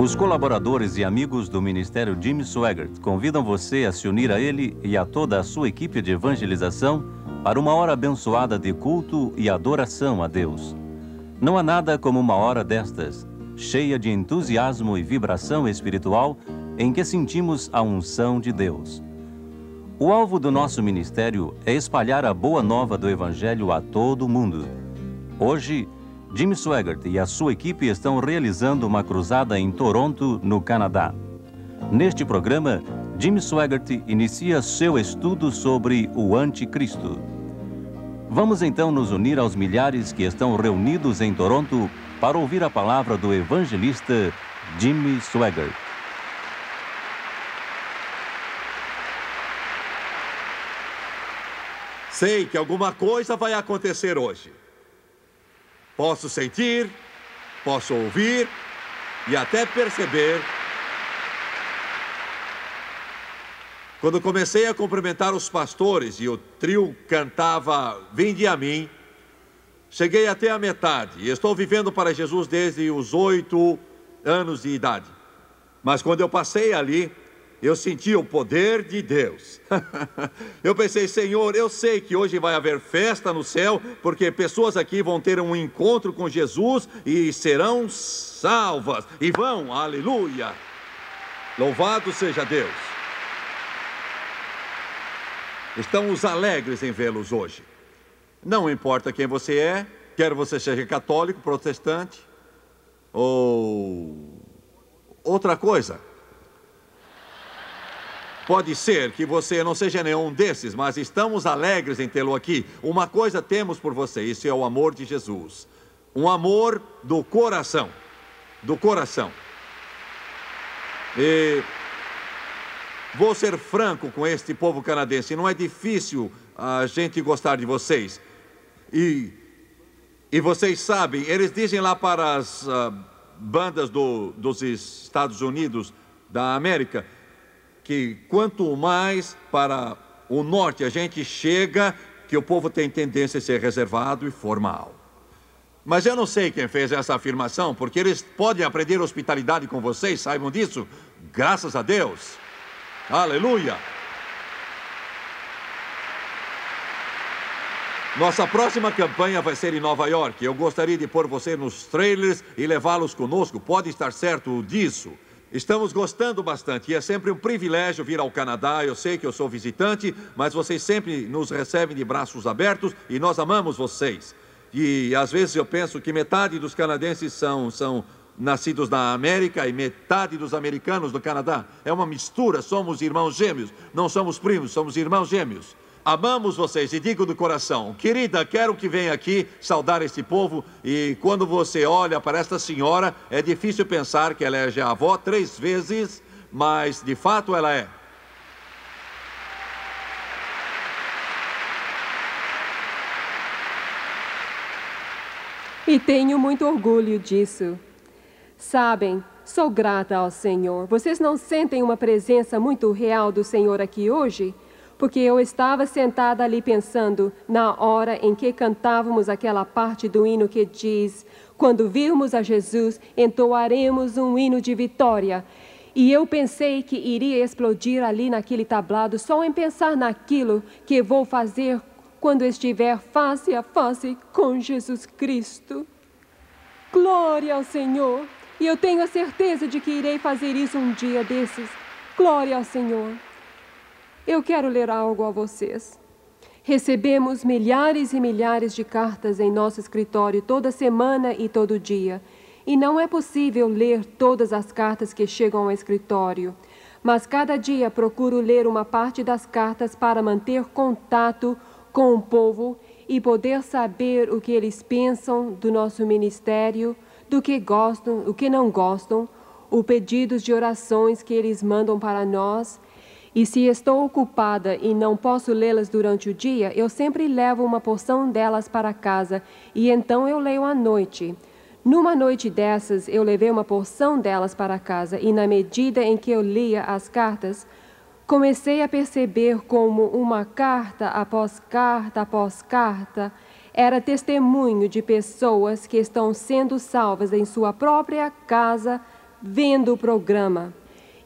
Os colaboradores e amigos do Ministério Jim Swaggart convidam você a se unir a ele e a toda a sua equipe de evangelização para uma hora abençoada de culto e adoração a Deus. Não há nada como uma hora destas, cheia de entusiasmo e vibração espiritual, em que sentimos a unção de Deus. O alvo do nosso ministério é espalhar a boa nova do Evangelho a todo o mundo. Hoje, Jim Swaggart e a sua equipe estão realizando uma cruzada em Toronto, no Canadá. Neste programa, Jim Swaggart inicia seu estudo sobre o Anticristo. Vamos então nos unir aos milhares que estão reunidos em Toronto para ouvir a palavra do evangelista Jim Swaggart. Sei que alguma coisa vai acontecer hoje. Posso sentir, posso ouvir e até perceber. Quando comecei a cumprimentar os pastores e o trio cantava "Vinde a mim", cheguei até a metade e estou vivendo para Jesus desde os 8 anos de idade. Mas quando eu passei ali, eu senti o poder de Deus. Eu pensei, Senhor, eu sei que hoje vai haver festa no céu, porque pessoas aqui vão ter um encontro com Jesus e serão salvas. E vão, aleluia! Louvado seja Deus. Estamos alegres em vê-los hoje. Não importa quem você é, quer você seja católico, protestante ou outra coisa. Pode ser que você não seja nenhum desses, mas estamos alegres em tê-lo aqui. Uma coisa temos por você, isso é o amor de Jesus. Um amor do coração. Do coração. E vou ser franco com este povo canadense. Não é difícil a gente gostar de vocês. E vocês sabem, eles dizem lá para as bandas dos Estados Unidos da América que quanto mais para o norte a gente chega, que o povo tem tendência a ser reservado e formal. Mas eu não sei quem fez essa afirmação, porque eles podem aprender hospitalidade com vocês, saibam disso. Graças a Deus. Aleluia. Nossa próxima campanha vai ser em Nova York. Eu gostaria de pôr você nos trailers e levá-los conosco. Pode estar certo disso. Estamos gostando bastante e é sempre um privilégio vir ao Canadá. Eu sei que eu sou visitante, mas vocês sempre nos recebem de braços abertos e nós amamos vocês. E às vezes eu penso que metade dos canadenses são nascidos na América e metade dos americanos do Canadá. É uma mistura, somos irmãos gêmeos. Não somos primos, somos irmãos gêmeos. Amamos vocês e digo do coração, querida, quero que venha aqui saudar este povo. E quando você olha para esta senhora, é difícil pensar que ela é já avó 3 vezes, mas de fato ela é. E tenho muito orgulho disso. Sabem, sou grata ao Senhor. Vocês não sentem uma presença muito real do Senhor aqui hoje? Porque eu estava sentada ali pensando na hora em que cantávamos aquela parte do hino que diz: quando virmos a Jesus, entoaremos um hino de vitória. E eu pensei que iria explodir ali naquele tablado só em pensar naquilo que vou fazer quando estiver face a face com Jesus Cristo. Glória ao Senhor! E eu tenho a certeza de que irei fazer isso um dia desses. Glória ao Senhor! Eu quero ler algo a vocês. Recebemos milhares e milhares de cartas em nosso escritório toda semana e todo dia. E não é possível ler todas as cartas que chegam ao escritório. Mas cada dia procuro ler uma parte das cartas para manter contato com o povo e poder saber o que eles pensam do nosso ministério, do que gostam, o que não gostam, os pedidos de orações que eles mandam para nós. E se estou ocupada e não posso lê-las durante o dia, eu sempre levo uma porção delas para casa e então eu leio à noite. Numa noite dessas, eu levei uma porção delas para casa e na medida em que eu lia as cartas, comecei a perceber como uma carta após carta, era testemunho de pessoas que estão sendo salvas em sua própria casa, vendo o programa.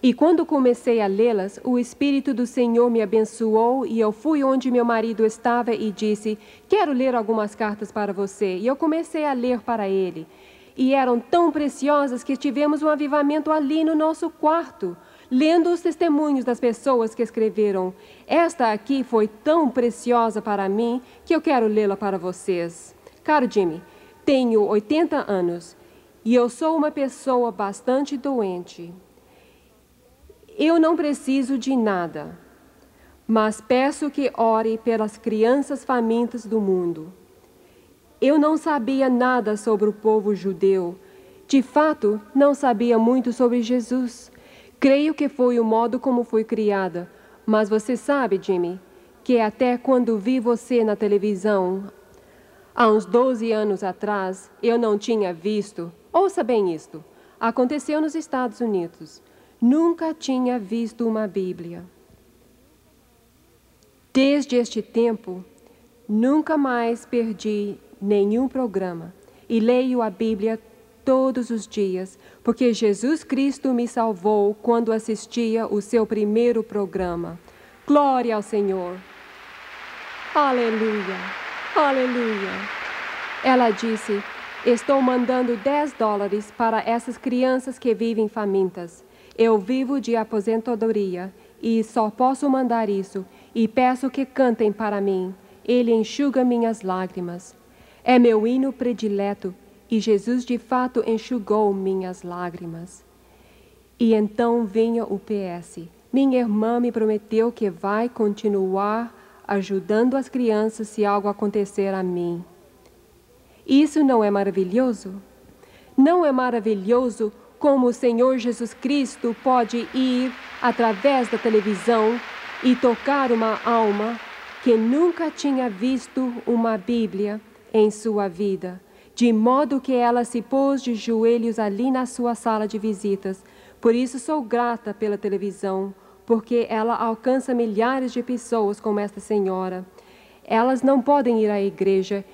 E quando comecei a lê-las, o Espírito do Senhor me abençoou e eu fui onde meu marido estava e disse: quero ler algumas cartas para você. E eu comecei a ler para ele. E eram tão preciosas que tivemos um avivamento ali no nosso quarto, lendo os testemunhos das pessoas que escreveram. Esta aqui foi tão preciosa para mim que eu quero lê-la para vocês. Caro Jimmy, tenho 80 anos e eu sou uma pessoa bastante doente. Eu não preciso de nada, mas peço que ore pelas crianças famintas do mundo. Eu não sabia nada sobre o povo judeu. De fato, não sabia muito sobre Jesus. Creio que foi o modo como fui criada. Mas você sabe, Jimmy, que até quando vi você na televisão, há uns 12 anos atrás, eu não tinha visto. Ouça bem isto. Aconteceu nos Estados Unidos. Nunca tinha visto uma Bíblia. Desde este tempo, nunca mais perdi nenhum programa e leio a Bíblia todos os dias, porque Jesus Cristo me salvou quando assistia o seu primeiro programa. Glória ao Senhor! Aleluia! Aleluia! Ela disse: estou mandando $10 para essas crianças que vivem famintas. Eu vivo de aposentadoria e só posso mandar isso, e peço que cantem para mim. Ele enxuga minhas lágrimas. É meu hino predileto, e Jesus de fato enxugou minhas lágrimas. E então vinha o PS. Minha irmã me prometeu que vai continuar ajudando as crianças se algo acontecer a mim. Isso não é maravilhoso? Não é maravilhoso como o Senhor Jesus Cristo pode ir através da televisão e tocar uma alma que nunca tinha visto uma Bíblia em sua vida, de modo que ela se pôs de joelhos ali na sua sala de visitas. Por isso sou grata pela televisão, porque ela alcança milhares de pessoas como esta senhora. Elas não podem ir à igreja,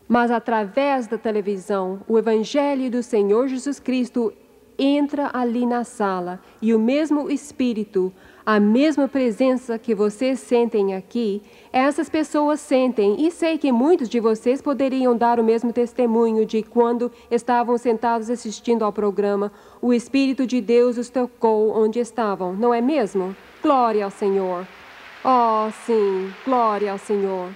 mas através da televisão, o Evangelho do Senhor Jesus Cristo entra ali na sala e o mesmo Espírito, a mesma presença que vocês sentem aqui, essas pessoas sentem. E sei que muitos de vocês poderiam dar o mesmo testemunho de quando estavam sentados assistindo ao programa, o Espírito de Deus os tocou onde estavam, não é mesmo? Glória ao Senhor! Oh, sim, glória ao Senhor!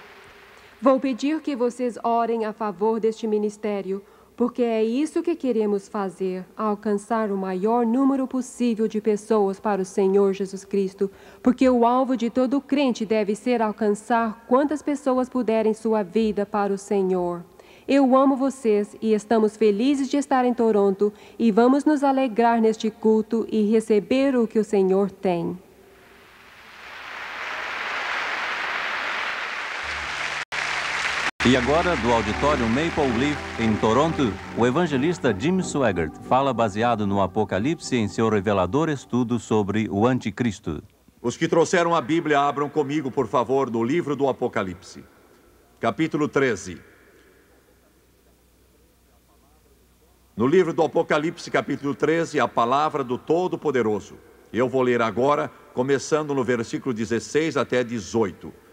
Vou pedir que vocês orem a favor deste ministério, porque é isso que queremos fazer, alcançar o maior número possível de pessoas para o Senhor Jesus Cristo, porque o alvo de todo crente deve ser alcançar quantas pessoas puderem sua vida para o Senhor. Eu amo vocês e estamos felizes de estar em Toronto e vamos nos alegrar neste culto e receber o que o Senhor tem. E agora, do auditório Maple Leaf, em Toronto, o evangelista Jim Swaggart fala baseado no Apocalipse em seu revelador estudo sobre o Anticristo. Os que trouxeram a Bíblia, abram comigo, por favor, no livro do Apocalipse, capítulo 13. No livro do Apocalipse, capítulo 13, a palavra do Todo-Poderoso. Eu vou ler agora, começando no versículo 16 até 18.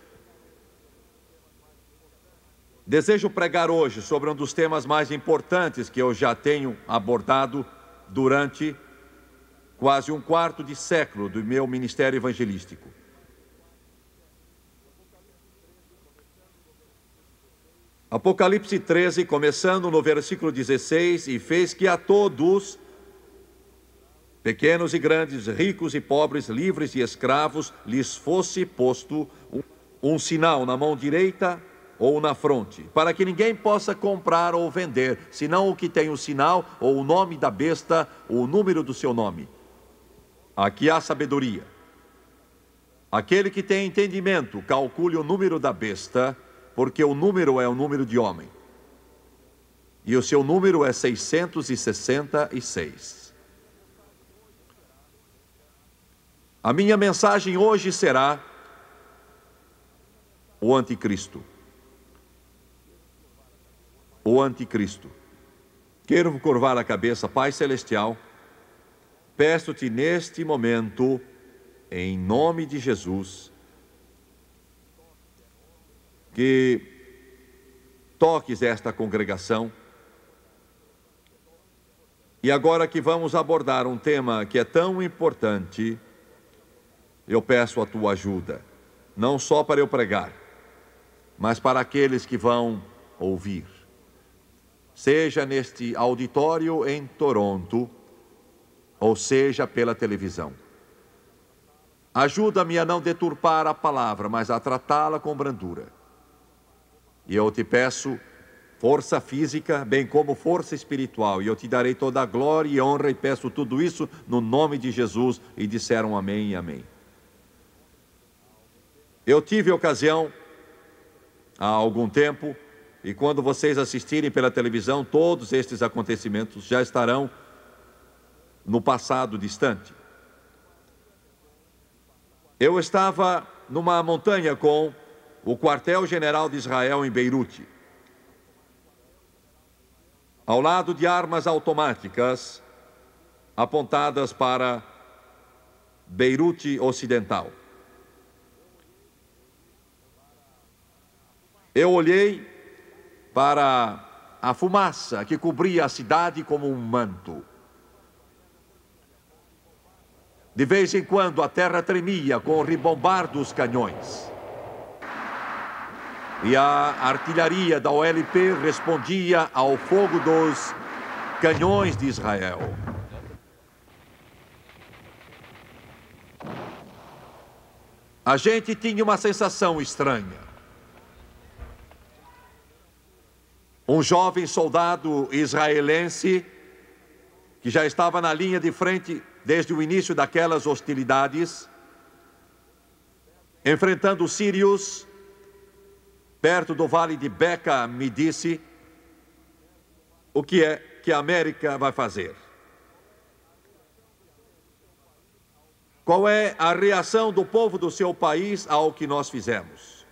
Desejo pregar hoje sobre um dos temas mais importantes que eu já tenho abordado durante quase um quarto de século do meu ministério evangelístico. Apocalipse 13, começando no versículo 16, e fez que a todos, pequenos e grandes, ricos e pobres, livres e escravos, lhes fosse posto um sinal na mão direita ou na fronte, para que ninguém possa comprar ou vender, senão o que tem o sinal, ou o nome da besta, ou o número do seu nome. Aqui há sabedoria. Aquele que tem entendimento, calcule o número da besta, porque o número é o número de homem. E o seu número é 666. A minha mensagem hoje será o Anticristo. O Anticristo. Quero curvar a cabeça, Pai Celestial. peço-te neste momento, em nome de Jesus, que toques esta congregação. E agora que vamos abordar um tema que é tão importante, eu peço a tua ajuda, não só para eu pregar, mas para aqueles que vão ouvir. Seja neste auditório em Toronto, ou seja pela televisão. Ajuda-me a não deturpar a palavra, mas a tratá-la com brandura. E eu te peço força física, bem como força espiritual, e eu te darei toda a glória e honra, e peço tudo isso no nome de Jesus. E disseram amém e amém. Eu tive ocasião, há algum tempo, e quando vocês assistirem pela televisão, todos estes acontecimentos já estarão no passado distante. Eu estava numa montanha com o quartel-general de Israel em Beirute, ao lado de armas automáticas apontadas para Beirute Ocidental. Eu olhei para a fumaça que cobria a cidade como um manto. De vez em quando a terra tremia com o ribombar dos canhões. E a artilharia da OLP respondia ao fogo dos canhões de Israel. A gente tinha uma sensação estranha. Um jovem soldado israelense, que já estava na linha de frente desde o início daquelas hostilidades, enfrentando os sírios, perto do vale de Beca, me disse o que é que a América vai fazer. Qual é a reação do povo do seu país ao que nós fizemos?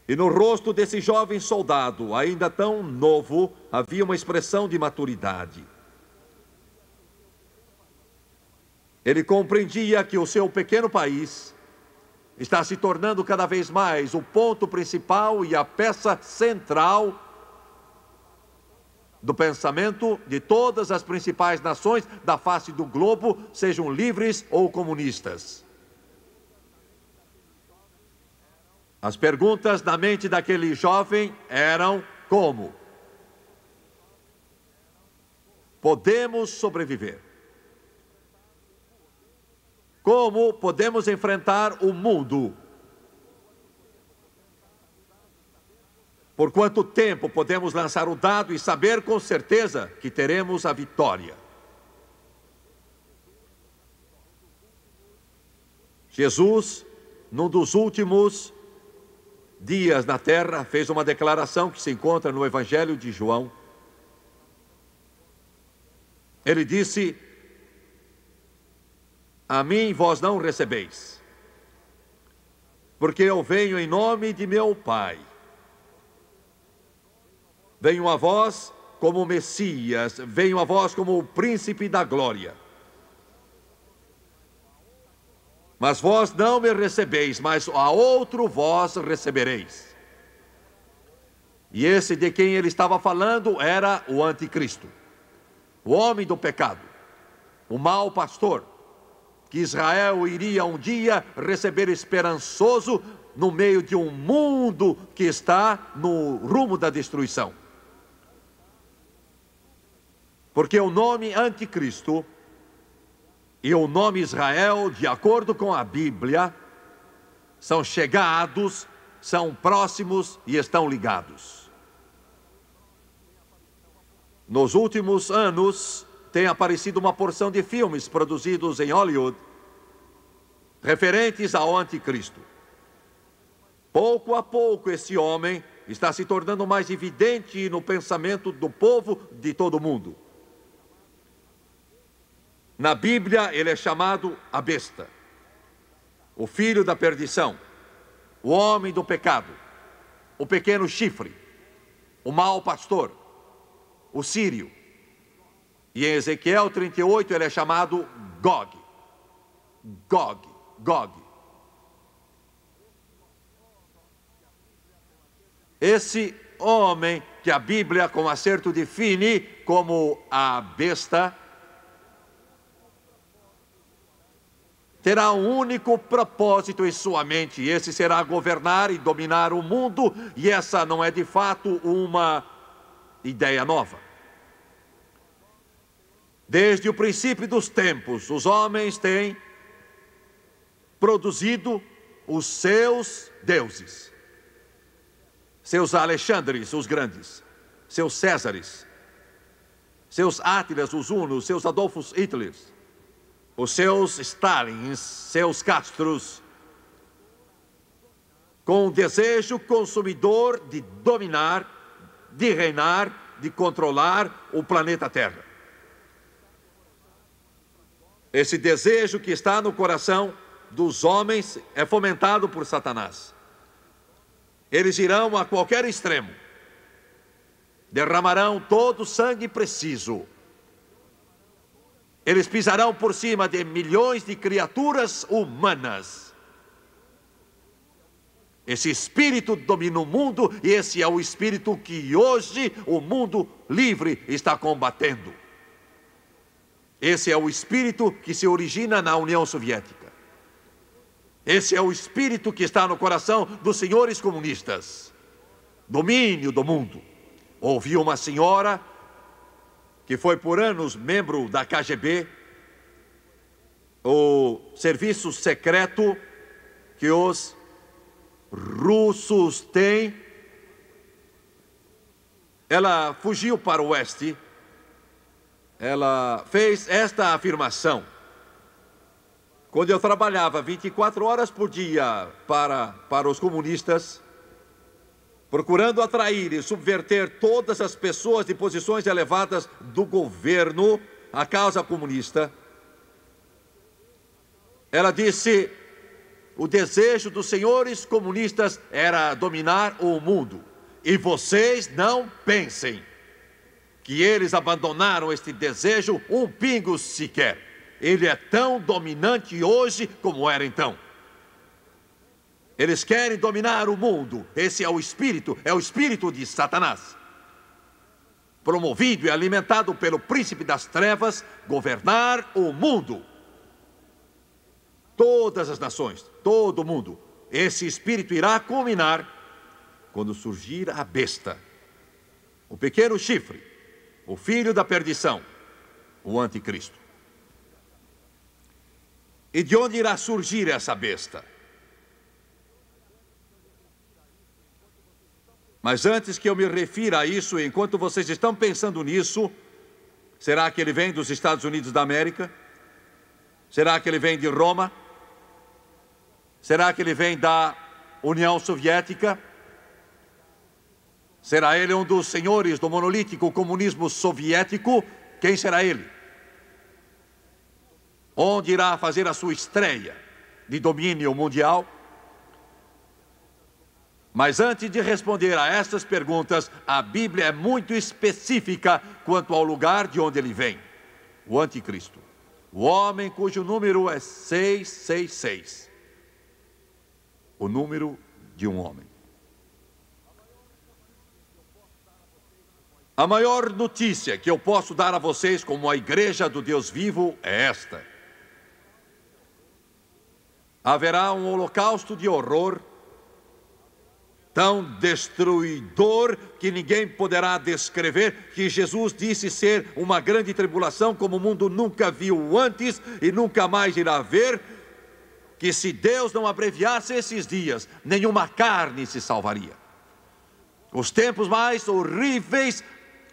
E no rosto desse jovem soldado, ainda tão novo, havia uma expressão de maturidade. Ele compreendia que o seu pequeno país está se tornando cada vez mais o ponto principal e a peça central do pensamento de todas as principais nações da face do globo, sejam livres ou comunistas. As perguntas na mente daquele jovem eram: como podemos sobreviver? Como podemos enfrentar o mundo? Por quanto tempo podemos lançar o dado e saber com certeza que teremos a vitória? Jesus, num dos últimos dias na terra, fez uma declaração que se encontra no Evangelho de João. Ele disse: a mim vós não recebeis, porque eu venho em nome de meu Pai. Venho a vós como o Messias, venho a vós como o príncipe da glória. Mas vós não me recebeis, mas a outro vós recebereis. E esse de quem ele estava falando era o anticristo, o homem do pecado, o mau pastor, que Israel iria um dia receber esperançoso no meio de um mundo que está no rumo da destruição. Porque o nome anticristo e o nome Israel, de acordo com a Bíblia, são chegados, são próximos e estão ligados. Nos últimos anos, tem aparecido uma porção de filmes produzidos em Hollywood referentes ao anticristo. Pouco a pouco, esse homem está se tornando mais evidente no pensamento do povo de todo o mundo. Na Bíblia, ele é chamado a besta, o filho da perdição, o homem do pecado, o pequeno chifre, o mau pastor, o sírio, E em Ezequiel 38 ele é chamado Gog. Gog, Gog. Esse homem que a Bíblia com acerto define como a besta, terá um único propósito em sua mente, e esse será governar e dominar o mundo, e essa não é de fato uma ideia nova. Desde o princípio dos tempos, os homens têm produzido os seus deuses, seus Alexandres, os grandes, seus Césares, seus Átilas, os Hunos, seus Adolfos Hitlers, os seus Stalins, seus Castros, com o desejo consumidor de dominar, de reinar, de controlar o planeta Terra. Esse desejo que está no coração dos homens é fomentado por Satanás. Eles irão a qualquer extremo, derramarão todo o sangue preciso. Eles pisarão por cima de milhões de criaturas humanas. Esse espírito domina o mundo, e esse é o espírito que hoje o mundo livre está combatendo. Esse é o espírito que se origina na União Soviética. Esse é o espírito que está no coração dos senhores comunistas. Domínio do mundo. Ouvi uma senhora que foi por anos membro da KGB, o serviço secreto que os russos têm. Ela fugiu para o oeste. Ela fez esta afirmação: quando eu trabalhava 24 horas por dia para os comunistas, procurando atrair e subverter todas as pessoas de posições elevadas do governo à causa comunista, ela disse: o desejo dos senhores comunistas era dominar o mundo. E vocês não pensem que eles abandonaram este desejo um pingo sequer. Ele é tão dominante hoje como era então. Eles querem dominar o mundo. Esse é o espírito de Satanás, promovido e alimentado pelo príncipe das trevas, governar o mundo. Todas as nações, todo o mundo. Esse espírito irá culminar quando surgir a besta, o pequeno chifre, o filho da perdição, o anticristo. E de onde irá surgir essa besta? Mas antes que eu me refira a isso, enquanto vocês estão pensando nisso, será que ele vem dos Estados Unidos da América? Será que ele vem de Roma? Será que ele vem da União Soviética? Será ele um dos senhores do monolítico comunismo soviético? Quem será ele? Onde irá fazer a sua estreia de domínio mundial? Mas antes de responder a estas perguntas, a Bíblia é muito específica quanto ao lugar de onde ele vem. O anticristo. O homem cujo número é 666. O número de um homem. A maior notícia que eu posso dar a vocês como a igreja do Deus vivo é esta: haverá um holocausto de horror tão destruidor que ninguém poderá descrever, que Jesus disse ser uma grande tribulação como o mundo nunca viu antes e nunca mais irá ver, que se Deus não abreviasse esses dias, nenhuma carne se salvaria. Os tempos mais horríveis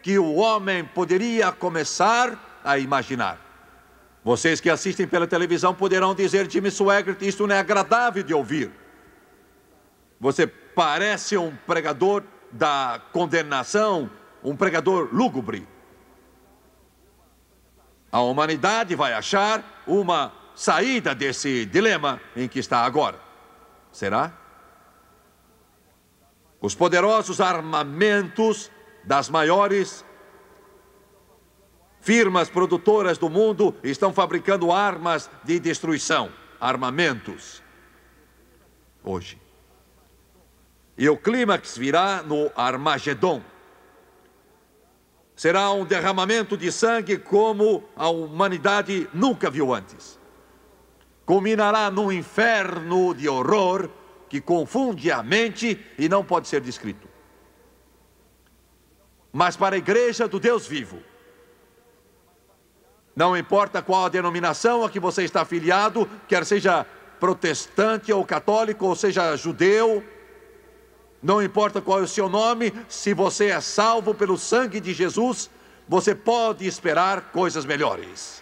que o homem poderia começar a imaginar. Vocês que assistem pela televisão poderão dizer: Jimmy Swaggart, isso não é agradável de ouvir. Você parece um pregador da condenação, um pregador lúgubre. A humanidade vai achar uma saída desse dilema em que está agora. Será? Os poderosos armamentos das maiores Firmas produtoras do mundo estão fabricando armas de destruição, armamentos, hoje. E o clímax virá no Armagedon. Será um derramamento de sangue como a humanidade nunca viu antes. Culminará num inferno de horror que confunde a mente e não pode ser descrito. Mas para a igreja do Deus vivo, não importa qual a denominação a que você está afiliado, quer seja protestante ou católico, ou seja judeu, não importa qual é o seu nome, se você é salvo pelo sangue de Jesus, você pode esperar coisas melhores.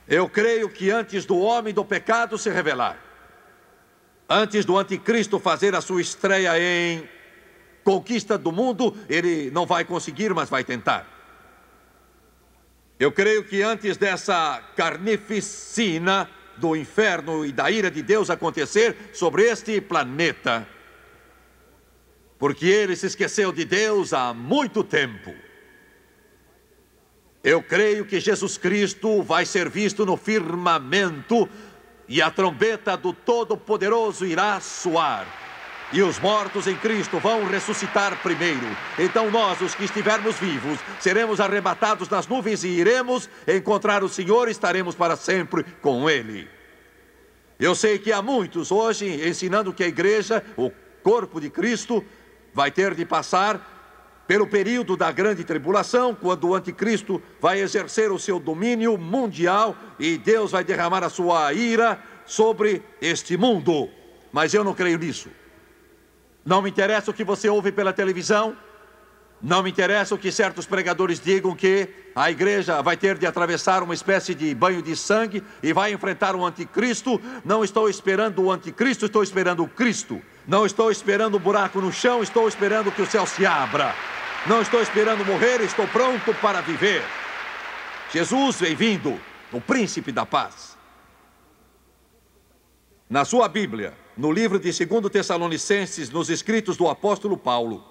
Eu creio que antes do homem do pecado se revelar, antes do anticristo fazer a sua estreia em conquista do mundo, ele não vai conseguir, mas vai tentar. Eu creio que antes dessa carnificina do inferno e da ira de Deus acontecer sobre este planeta, porque ele se esqueceu de Deus há muito tempo, eu creio que Jesus Cristo vai ser visto no firmamento e a trombeta do Todo-Poderoso irá soar. E os mortos em Cristo vão ressuscitar primeiro. Então nós, os que estivermos vivos, seremos arrebatados nas nuvens e iremos encontrar o Senhor e estaremos para sempre com Ele. Eu sei que há muitos hoje ensinando que a igreja, o corpo de Cristo, vai ter de passar pelo período da grande tribulação, quando o anticristo vai exercer o seu domínio mundial e Deus vai derramar a sua ira sobre este mundo. Mas eu não creio nisso. Não me interessa o que você ouve pela televisão, não me interessa o que certos pregadores digam que a igreja vai ter de atravessar uma espécie de banho de sangue e vai enfrentar o anticristo. Não estou esperando o anticristo, estou esperando o Cristo. Não estou esperando um buraco no chão, estou esperando que o céu se abra. Não estou esperando morrer, estou pronto para viver. Jesus vem vindo, o príncipe da paz. Na sua Bíblia, no livro de 2 Tessalonicenses, nos escritos do apóstolo Paulo,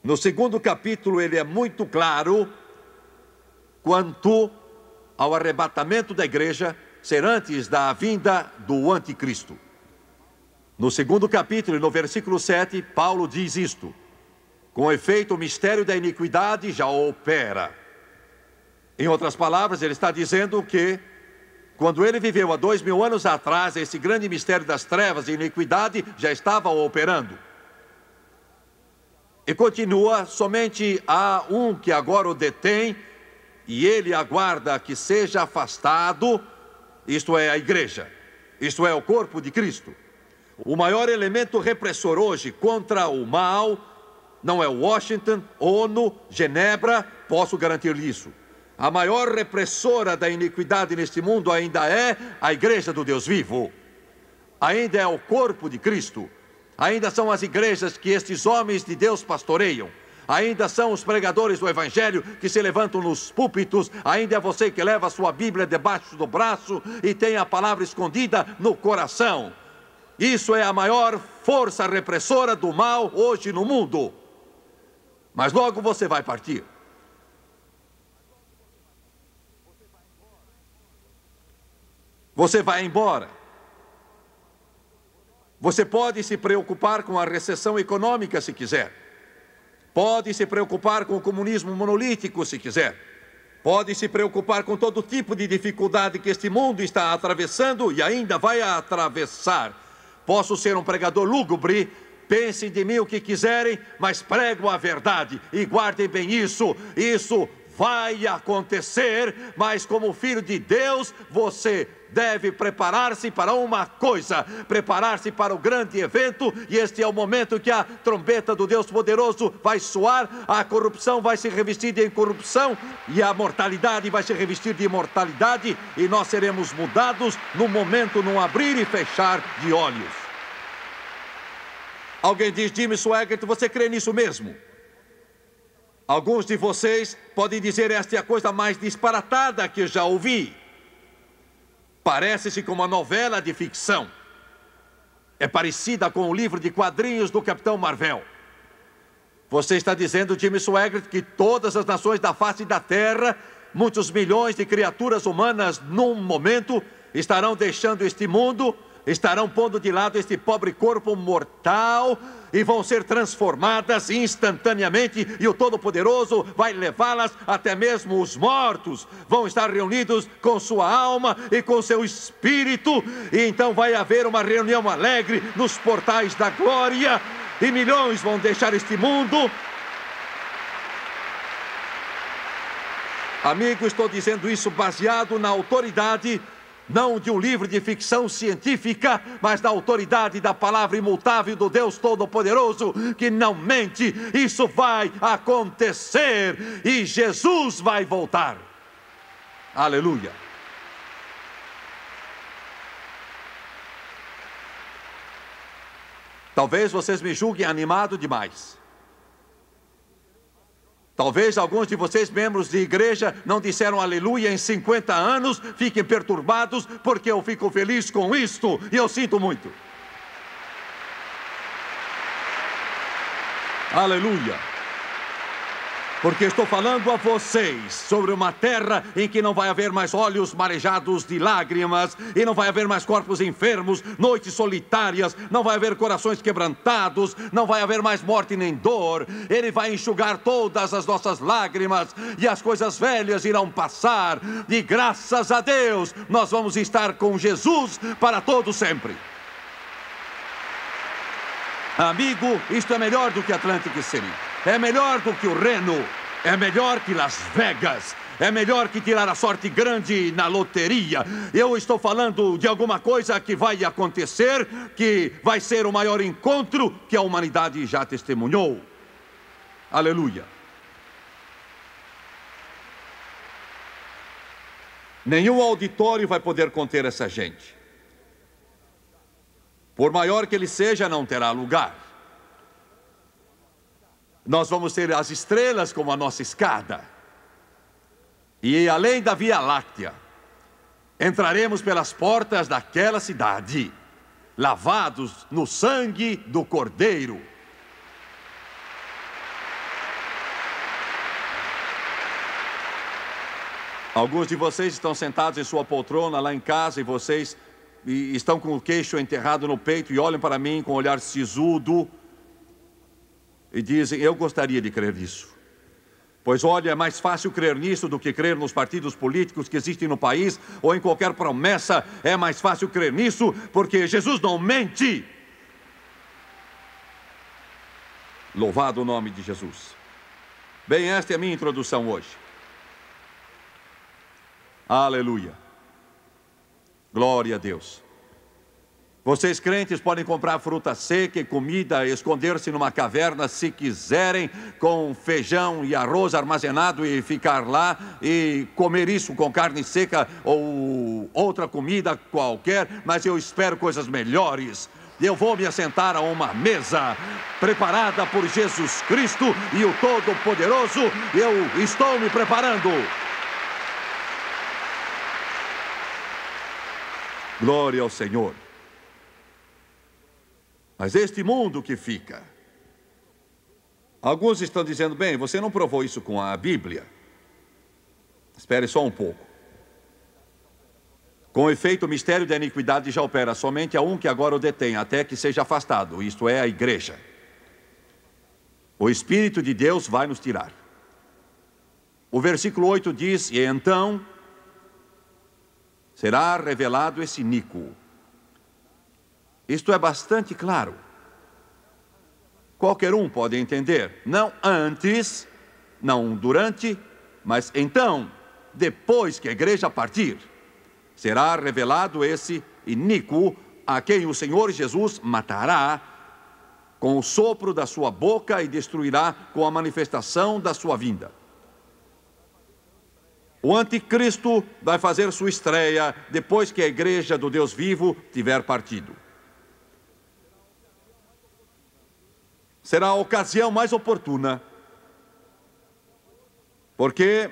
no 2º capítulo, ele é muito claro quanto ao arrebatamento da igreja ser antes da vinda do anticristo. No 2º capítulo, no versículo 7, Paulo diz isto: com efeito, o mistério da iniquidade já opera. Em outras palavras, ele está dizendo que quando ele viveu há 2000 anos atrás, esse grande mistério das trevas e iniquidade já estava operando. E continua, somente há um que agora o detém, e ele aguarda que seja afastado, isto é, a igreja, isto é, o corpo de Cristo. O maior elemento repressor hoje contra o mal não é Washington, ONU, Genebra, posso garantir-lhe isso. A maior repressora da iniquidade neste mundo ainda é a igreja do Deus vivo. Ainda é o corpo de Cristo. Ainda são as igrejas que estes homens de Deus pastoreiam. Ainda são os pregadores do Evangelho que se levantam nos púlpitos. Ainda é você que leva a sua Bíblia debaixo do braço e tem a palavra escondida no coração. Isso é a maior força repressora do mal hoje no mundo. Mas logo você vai partir. Você vai embora. Você pode se preocupar com a recessão econômica se quiser. Pode se preocupar com o comunismo monolítico se quiser. Pode se preocupar com todo tipo de dificuldade que este mundo está atravessando e ainda vai atravessar. Posso ser um pregador lúgubre, pensem de mim o que quiserem, mas prego a verdade e guardem bem isso. Isso vai acontecer, mas como filho de Deus, você deve preparar-se para uma coisa, preparar-se para o grande evento, e este é o momento que a trombeta do Deus poderoso vai soar, a corrupção vai se revestir de incorrupção, e a mortalidade vai se revestir de imortalidade, e nós seremos mudados no momento, num abrir e fechar de olhos. Alguém diz: Jimmy Swaggart, você crê nisso mesmo? Alguns de vocês podem dizer: esta é a coisa mais disparatada que já ouvi. Parece-se com uma novela de ficção. é parecida com o livro de quadrinhos do Capitão Marvel. Você está dizendo, Jimmy Swaggart, que todas as nações da face da Terra, muitos milhões de criaturas humanas num momento, estarão deixando este mundo, estarão pondo de lado este pobre corpo mortal e vão ser transformadas instantaneamente, e o Todo-Poderoso vai levá-las, até mesmo os mortos vão estar reunidos com sua alma e com seu espírito, e então vai haver uma reunião alegre nos portais da glória, e milhões vão deixar este mundo. Amigo, estou dizendo isso baseado na autoridade, não de um livro de ficção científica, mas da autoridade da palavra imutável do Deus Todo-Poderoso, que não mente. Isso vai acontecer e Jesus vai voltar. Aleluia. Talvez vocês me julguem animado demais. Talvez alguns de vocês, membros de igreja, não disseram aleluia em 50 anos, fiquem perturbados, porque eu fico feliz com isto, e eu sinto muito. Aleluia. Porque estou falando a vocês sobre uma terra em que não vai haver mais olhos marejados de lágrimas, e não vai haver mais corpos enfermos, noites solitárias, não vai haver corações quebrantados, não vai haver mais morte nem dor. Ele vai enxugar todas as nossas lágrimas, e as coisas velhas irão passar, e graças a Deus nós vamos estar com Jesus para todo sempre. Amigo, isto é melhor do que Atlantic City. É melhor do que o Reno, é melhor que Las Vegas, é melhor que tirar a sorte grande na loteria. Eu estou falando de alguma coisa que vai acontecer, que vai ser o maior encontro que a humanidade já testemunhou. Aleluia. Nenhum auditório vai poder conter essa gente. Por maior que ele seja, não terá lugar. Nós vamos ter as estrelas como a nossa escada. E além da Via Láctea, entraremos pelas portas daquela cidade, lavados no sangue do Cordeiro. Alguns de vocês estão sentados em sua poltrona lá em casa e vocês estão com o queixo enterrado no peito e olham para mim com um olhar sisudo e dizem, eu gostaria de crer nisso. Pois olha, é mais fácil crer nisso do que crer nos partidos políticos que existem no país ou em qualquer promessa. É mais fácil crer nisso porque Jesus não mente. Louvado o nome de Jesus. Bem, esta é a minha introdução hoje. Aleluia. Glória a Deus. Vocês crentes podem comprar fruta seca e comida, esconder-se numa caverna se quiserem, com feijão e arroz armazenado e ficar lá e comer isso com carne seca ou outra comida qualquer, mas eu espero coisas melhores. Eu vou me assentar a uma mesa preparada por Jesus Cristo e o Todo-Poderoso. Eu estou me preparando. Glória ao Senhor. Mas este mundo que fica, alguns estão dizendo, bem, você não provou isso com a Bíblia. Espere só um pouco. Com efeito, o mistério da iniquidade já opera somente a um que agora o detém, até que seja afastado, isto é, a igreja. O Espírito de Deus vai nos tirar. O versículo 8 diz, e então será revelado esse iníquo. Isto é bastante claro. Qualquer um pode entender. Não antes, não durante, mas então, depois que a igreja partir, será revelado esse iníquo a quem o Senhor Jesus matará com o sopro da sua boca e destruirá com a manifestação da sua vinda. O anticristo vai fazer sua estreia depois que a igreja do Deus vivo tiver partido. Será a ocasião mais oportuna, porque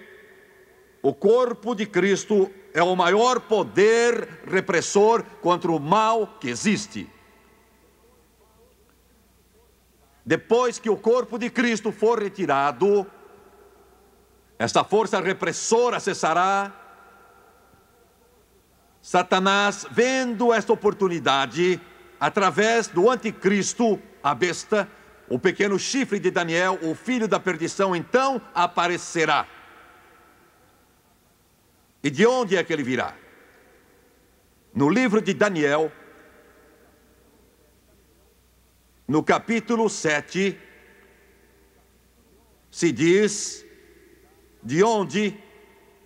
o corpo de Cristo é o maior poder repressor contra o mal que existe. depois que o corpo de Cristo for retirado, esta força repressora cessará. Satanás, vendo esta oportunidade, através do anticristo, a besta, o pequeno chifre de Daniel, o filho da perdição, então aparecerá. E de onde é que ele virá? No livro de Daniel, no capítulo 7, se diz de onde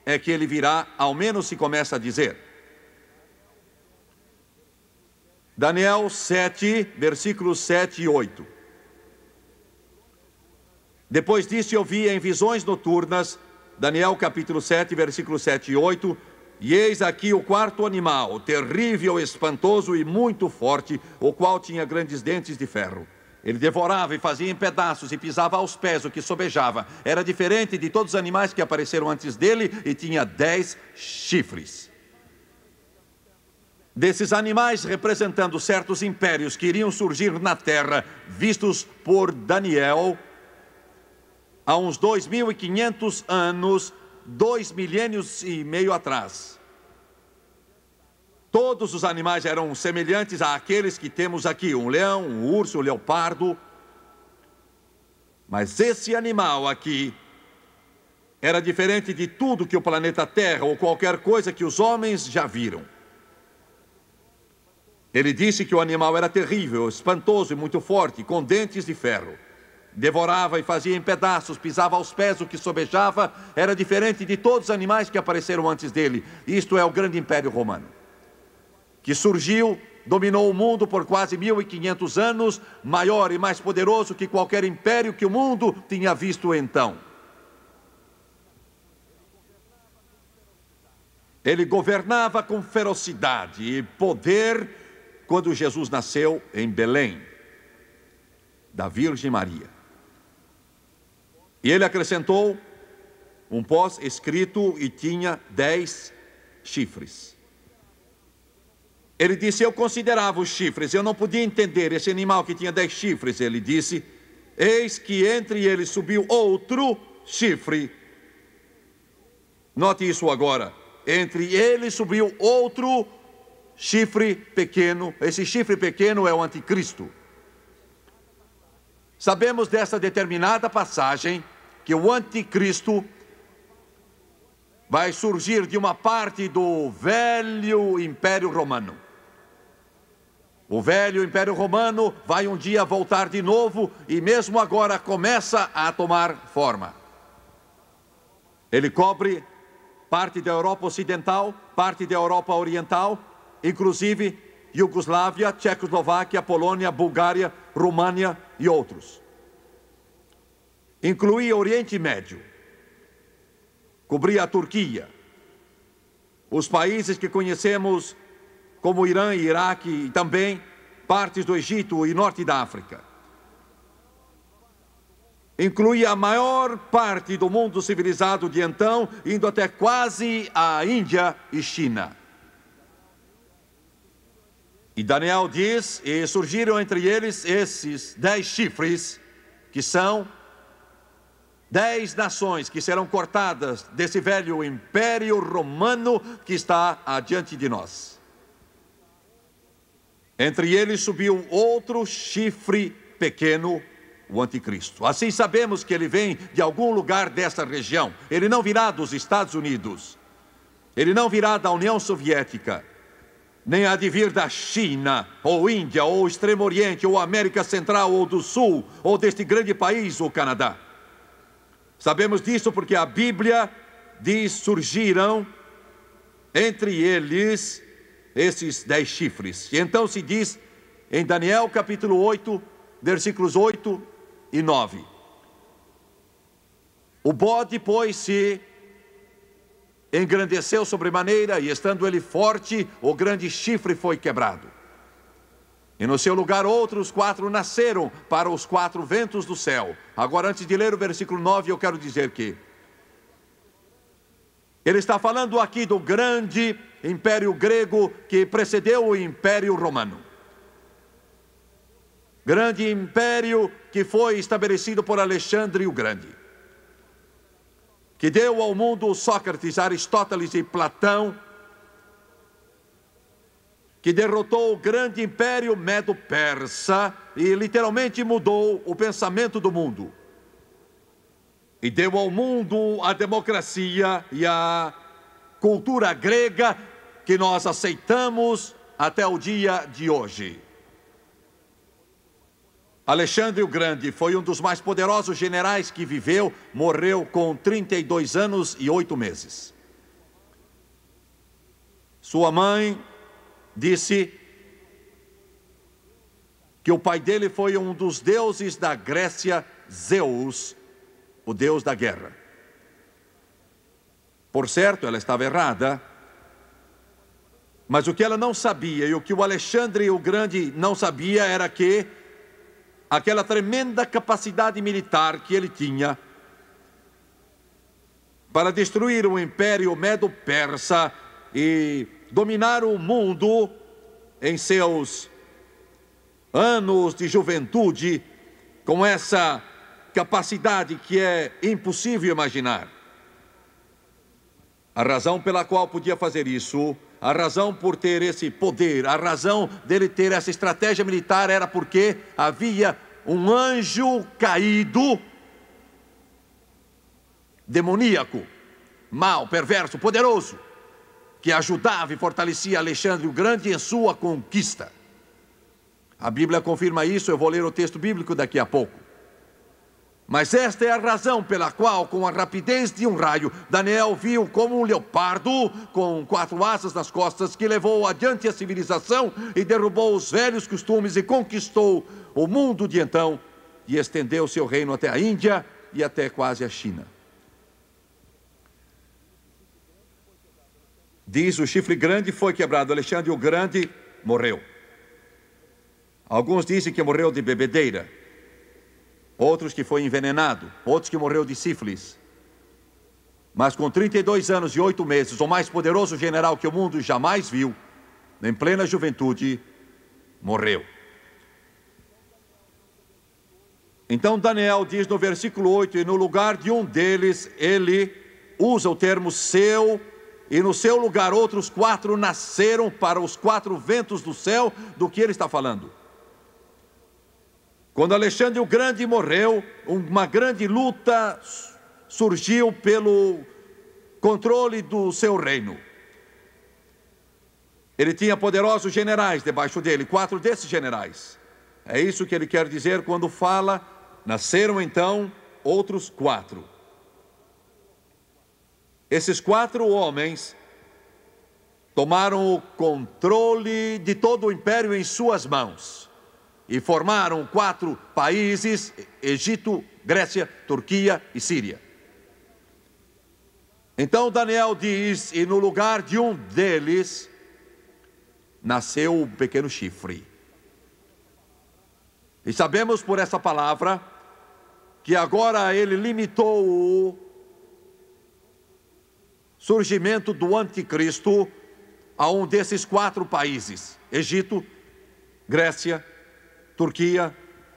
é que ele virá, ao menos se começa a dizer. Daniel 7, versículos 7 e 8. Depois disso eu vi em visões noturnas, Daniel capítulo 7, versículos 7 e 8, e eis aqui o quarto animal, terrível, espantoso e muito forte, o qual tinha grandes dentes de ferro. Ele devorava e fazia em pedaços e pisava aos pés o que sobejava. Era diferente de todos os animais que apareceram antes dele e tinha 10 chifres. Desses animais representando certos impérios que iriam surgir na terra, vistos por Daniel, há uns 2.500 anos, 2 milênios e meio atrás. Todos os animais eram semelhantes àqueles que temos aqui, um leão, um urso, um leopardo. Mas esse animal aqui era diferente de tudo que o planeta Terra ou qualquer coisa que os homens já viram. Ele disse que o animal era terrível, espantoso e muito forte, com dentes de ferro. Devorava e fazia em pedaços, pisava aos pés o que sobejava, era diferente de todos os animais que apareceram antes dele. Isto é o grande Império Romano, que surgiu, dominou o mundo por quase 1.500 anos, maior e mais poderoso que qualquer império que o mundo tinha visto então. Ele governava com ferocidade e poder quando Jesus nasceu em Belém, da Virgem Maria. E ele acrescentou um pós-escrito e tinha 10 chifres. Ele disse, eu considerava os chifres, eu não podia entender esse animal que tinha 10 chifres. Ele disse, eis que entre eles subiu outro chifre. Note isso agora. Entre eles subiu outro chifre pequeno. Esse chifre pequeno é o anticristo. Sabemos dessa determinada passagem que o anticristo vai surgir de uma parte do velho Império Romano. O velho Império Romano vai um dia voltar de novo e mesmo agora começa a tomar forma. Ele cobre parte da Europa Ocidental, parte da Europa Oriental, inclusive Iugoslávia, Tchecoslováquia, Polônia, Bulgária, România e outros. Incluía Oriente Médio, cobria a Turquia, os países que conhecemos como Irã e Iraque, e também partes do Egito e norte da África. Incluía a maior parte do mundo civilizado de então, indo até quase a Índia e China. E Daniel diz, e surgiram entre eles esses 10 chifres, que são 10 nações que serão cortadas desse velho Império Romano que está adiante de nós. Entre eles subiu outro chifre pequeno, o anticristo. Assim sabemos que ele vem de algum lugar desta região. Ele não virá dos Estados Unidos. Ele não virá da União Soviética. Nem há de vir da China, ou Índia, ou Extremo Oriente, ou América Central, ou do Sul, ou deste grande país, o Canadá. Sabemos disso porque a Bíblia diz, surgiram entre eles esses 10 chifres. E então se diz em Daniel capítulo 8, versículos 8 e 9. O bode, pois, se engrandeceu sobremaneira, e estando ele forte, o grande chifre foi quebrado. E no seu lugar outros 4 nasceram para os 4 ventos do céu. Agora, antes de ler o versículo 9, eu quero dizer que ele está falando aqui do grande Império Grego que precedeu o Império Romano. grande império que foi estabelecido por Alexandre o Grande, que deu ao mundo Sócrates, Aristóteles e Platão, que derrotou o grande império medo-persa e literalmente mudou o pensamento do mundo. E deu ao mundo a democracia e a cultura grega que nós aceitamos até o dia de hoje. Alexandre o Grande foi um dos mais poderosos generais que viveu, morreu com 32 anos e 8 meses. Sua mãe disse que o pai dele foi um dos deuses da Grécia, Zeus, o deus da guerra. Por certo, ela estava errada, mas o que ela não sabia e o que o Alexandre o Grande não sabia era que aquela tremenda capacidade militar que ele tinha para destruir o império medo-persa e dominar o mundo em seus anos de juventude, com essa capacidade que é impossível imaginar. A razão pela qual podia fazer isso, a razão por ter esse poder, a razão dele ter essa estratégia militar era porque havia um anjo caído, demoníaco, mau, perverso, poderoso, que ajudava e fortalecia Alexandre o Grande em sua conquista. A Bíblia confirma isso, eu vou ler o texto bíblico daqui a pouco. Mas esta é a razão pela qual, com a rapidez de um raio, Daniel viu como um leopardo com 4 asas nas costas que levou adiante a civilização e derrubou os velhos costumes e conquistou o mundo de então e estendeu seu reino até a Índia e até quase a China. Diz, o chifre grande foi quebrado, Alexandre o Grande morreu. Alguns dizem que morreu de bebedeira, outros que foi envenenado, outros que morreu de sífilis. Mas com 32 anos e 8 meses, o mais poderoso general que o mundo jamais viu, em plena juventude, morreu. Então Daniel diz no versículo 8, e no lugar de um deles, ele usa o termo seu, e no seu lugar outros 4 nasceram para os 4 ventos do céu. Do que ele está falando? Quando Alexandre o Grande morreu, uma grande luta surgiu pelo controle do seu reino. Ele tinha poderosos generais debaixo dele, 4 desses generais. É isso que ele quer dizer quando fala, nasceram então outros 4. Esses 4 homens tomaram o controle de todo o império em suas mãos e formaram 4 países: Egito, Grécia, Turquia e Síria. Então Daniel diz, e no lugar de um deles nasceu um pequeno chifre. E sabemos por essa palavra que agora ele limitou o surgimento do anticristo a um desses 4 países: Egito, Grécia, Turquia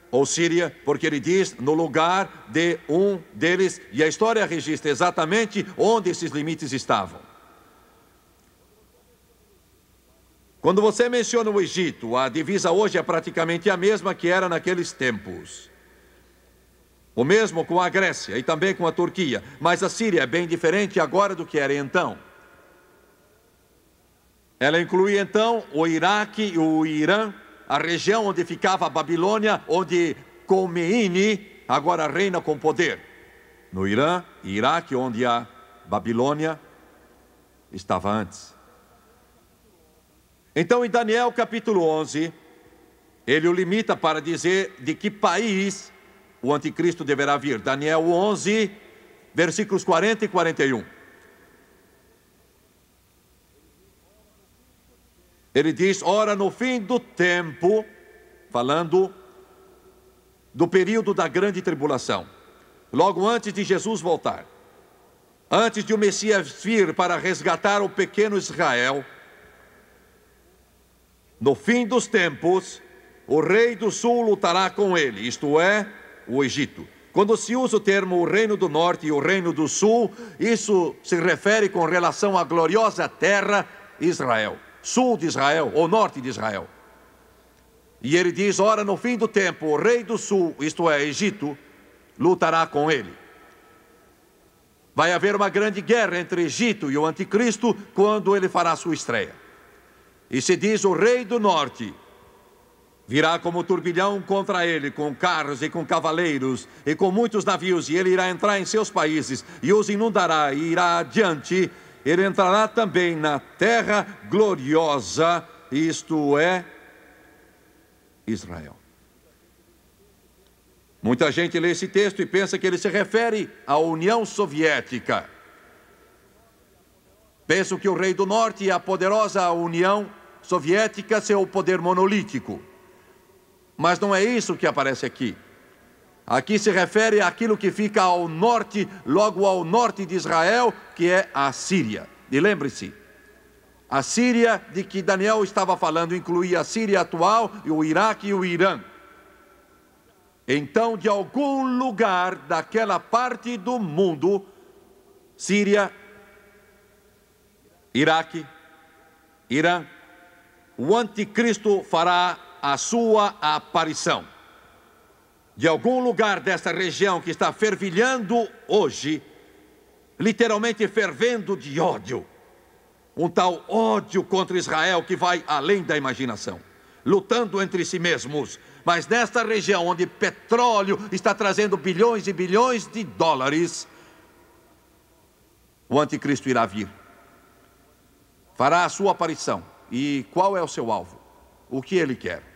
ou Síria, porque ele diz no lugar de um deles, e a história registra exatamente onde esses limites estavam. Quando você menciona o Egito, a divisa hoje é praticamente a mesma que era naqueles tempos. O mesmo com a Grécia e também com a Turquia, mas a Síria é bem diferente agora do que era então. Ela inclui então o Iraque e o Irã, a região onde ficava a Babilônia, onde Khomeini agora reina com poder. No Irã e Iraque, onde a Babilônia estava antes. Então, em Daniel capítulo 11, ele o limita para dizer de que país o anticristo deverá vir. Daniel 11, versículos 40 e 41. Ele diz, ora, no fim do tempo, falando do período da grande tribulação, logo antes de Jesus voltar, antes de o Messias vir para resgatar o pequeno Israel, no fim dos tempos, O rei do sul lutará com ele, isto é, o Egito. Quando se usa o termo o reino do norte e o reino do sul, isso se refere com relação à gloriosa terra Israel, sul de Israel ou norte de Israel. E ele diz, ora, no fim do tempo, o rei do sul, isto é, Egito, lutará com ele. Vai haver uma grande guerra entre Egito e o anticristo quando ele fará sua estreia. E se diz o rei do norte virá como turbilhão contra ele, com carros e com cavaleiros e com muitos navios, e ele irá entrar em seus países e os inundará e irá adiante. Ele entrará também na terra gloriosa, isto é, Israel. Muita gente lê esse texto e pensa que ele se refere à União Soviética. Pensam que o rei do norte e a poderosa União Soviética são o poder monolítico. Mas não é isso que aparece aqui. Aqui se refere àquilo que fica ao norte, logo ao norte de Israel, que é a Síria. E lembre-se, a Síria de que Daniel estava falando incluía a Síria atual, o Iraque e o Irã. Então, de algum lugar daquela parte do mundo, Síria, Iraque, Irã, o anticristo fará a sua aparição. De algum lugar desta região que está fervilhando hoje, literalmente fervendo de ódio, um tal ódio contra Israel que vai além da imaginação, lutando entre si mesmos. Mas nesta região onde petróleo está trazendo bilhões e bilhões de dólares, o anticristo irá vir, fará a sua aparição. E qual é o seu alvo? O que ele quer?